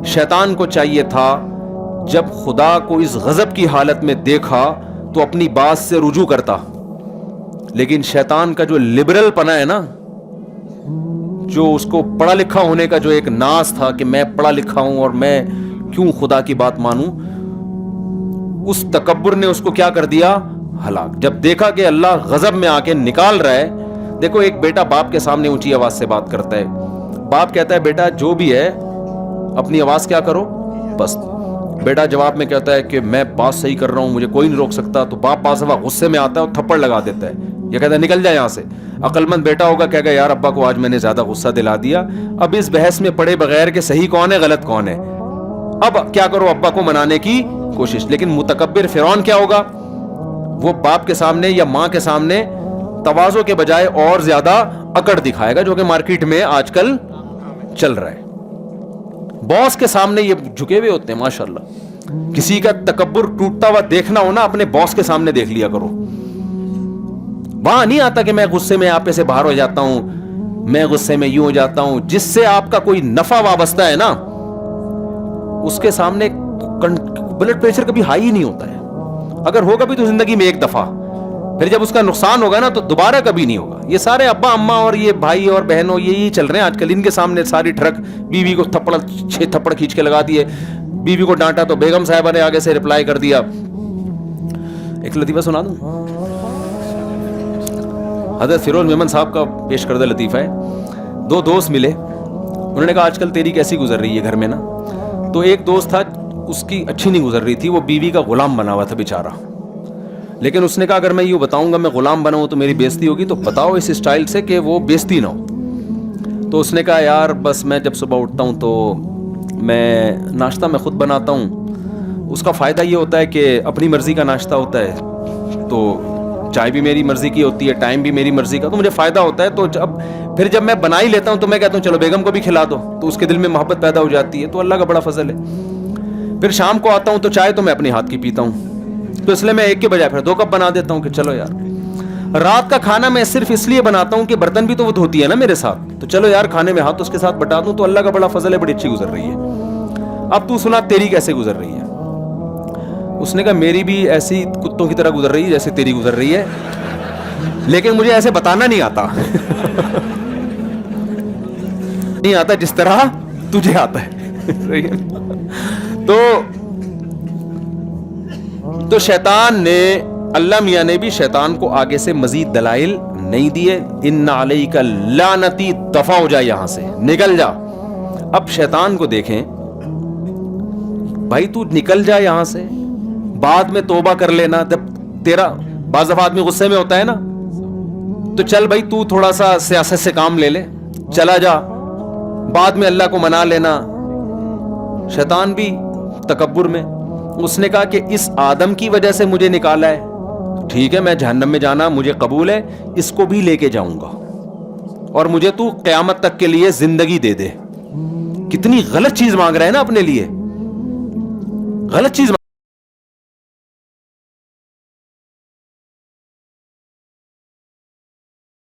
شیطان کو چاہیے تھا جب خدا کو اس غضب کی حالت میں دیکھا تو اپنی بات سے رجوع کرتا، لیکن شیطان کا جو لبرل پنا ہے نا، جو اس کو پڑھا لکھا ہونے کا جو ایک ناز تھا کہ میں پڑھا لکھا ہوں اور میں کیوں خدا کی بات مانوں، اس تکبر نے اس کو کیا کر دیا؟ ہلاک۔ جب دیکھا کہ اللہ غضب میں آ کے نکال رہا ہے، دیکھو ایک بیٹا باپ کے سامنے اونچی آواز سے بات کرتا ہے، باپ کہتا ہے بیٹا جو بھی ہے اپنی آواز کیا کرو بس، بیٹا جواب میں کہتا ہے کہ میں بات صحیح کر رہا ہوں، مجھے کوئی نہیں روک سکتا، تو باپ بعض دفعہ غصے میں آتا ہے اور تھپڑ لگا دیتا ہے، یہ کہتا ہے نکل جائے یہاں سے۔ عقل مند بیٹا ہوگا کہے گا یار ابا کو آج میں نے زیادہ غصہ دلا دیا، اب اس بحث میں پڑے بغیر کہ صحیح کون ہے غلط کون ہے، اب کیا کرو ابا کو منانے کی کوشش۔ لیکن متکبر فرعون کیا ہوگا؟ وہ باپ کے سامنے یا ماں کے سامنے تواضع کے بجائے اور زیادہ اکڑ دکھائے گا، جو کہ مارکیٹ میں آج کل چل رہا ہے۔ باس کے سامنے یہ جھکے ہوئے ہوتے ہیں ماشاءاللہ۔ کسی کا تکبر ٹوٹتا ہوا دیکھنا ہونا اپنے باس کے سامنے دیکھ لیا کرو، وہاں نہیں آتا کہ میں غصے میں آپ سے باہر ہو جاتا ہوں، میں غصے میں یوں ہو جاتا ہوں۔ جس سے آپ کا کوئی نفع وابستہ ہے نا، اس کے سامنے بلڈ پریشر کبھی ہائی ہی نہیں ہوتا ہے، اگر ہوگا بھی تو زندگی میں ایک دفعہ، پھر جب اس کا نقصان ہوگا نا تو دوبارہ کبھی نہیں ہوگا۔ یہ سارے ابا اماں اور یہ بھائی اور بہنوں یہی چل رہے ہیں آج کل، ان کے سامنے ساری ٹرک، بیوی کو 6 تھپڑ کھینچ کے لگا دیے، بیوی کو ڈانٹا تو بیگم صاحبہ نے آگے سے رپلائی کر دیا۔ ایک لطیفہ سنا دوں، حضرت فیروز میمن صاحب کا پیش کردہ لطیفہ ہے۔ 2 دوست ملے، انہوں نے کہا آج کل تیری کیسی گزر رہی ہے گھر میں نا؟ تو ایک دوست تھا اس کی اچھی نہیں گزر رہی تھی، وہ بیوی کا غلام بنا ہوا تھا بیچارہ، لیکن اس نے کہا اگر میں یوں بتاؤں گا میں غلام بنا ہوں تو میری بےزتی ہوگی، تو بتاؤ اس اسٹائل سے کہ وہ بےزتی نہ ہو۔ تو اس نے کہا یار بس میں جب صبح اٹھتا ہوں تو میں ناشتہ میں خود بناتا ہوں، اس کا فائدہ یہ ہوتا ہے کہ اپنی مرضی کا ناشتہ ہوتا ہے، تو چائے بھی میری مرضی کی ہوتی ہے، ٹائم بھی میری مرضی کا، تو مجھے فائدہ ہوتا ہے۔ تو پھر جب میں بنا ہی لیتا ہوں تو میں کہتا ہوں چلو بیگم کو بھی کھلا دو، تو اس کے دل میں محبت پیدا ہو جاتی ہے، تو اللہ کا بڑا فضل ہے۔ پھر شام کو آتا ہوں تو چائے تو میں اپنے ہاتھ کی پیتا ہوں، تو اس لیے میں 1 کے بجائے پھر 2 کپ بنا دیتا ہوں کہ چلو یار۔ رات کا کھانا میں صرف اس لیے بناتا ہوں کہ برتن بھی تو وہ دھوتی ہے نا میرے ساتھ، تو چلو یار کھانے میں ہاتھ اس کے ساتھ بٹا دوں، تو اللہ کا بڑا فضل ہے، بڑی اچھی گزر رہی ہے۔ اب تو سنا تیری کیسے گزر رہی ہے؟ اس نے کہا میری بھی ایسی کتوں کی طرح گزر رہی ہے جیسے تیری گزر رہی ہے، لیکن مجھے ایسے بتانا نہیں آتا نہیں آتا جس طرح تجھے آتا ہے۔ تو شیطان نے، اللہ میاں نے بھی شیطان کو آگے سے مزید دلائل نہیں دیے۔ ان علیک لعنتی، دفع ہو جا یہاں سے، نکل جا۔ اب شیطان کو دیکھیں، بھائی تو نکل جا یہاں سے، بعد میں توبہ کر لینا، جب تیرا بعض دفعہ آدمی غصے میں ہوتا ہے نا، تو چل بھائی تو تھوڑا سا سیاست سے کام لے لے، چلا جا، بعد میں اللہ کو منا لینا۔ شیطان بھی تکبر میں، اس نے کہا کہ اس آدم کی وجہ سے مجھے نکالا ہے، ٹھیک ہے میں جہنم میں جانا مجھے قبول ہے، اس کو بھی لے کے جاؤں گا، اور مجھے تو قیامت تک کے لیے زندگی دے دے۔ کتنی غلط چیز مانگ رہا ہے نا اپنے لیے، غلط چیز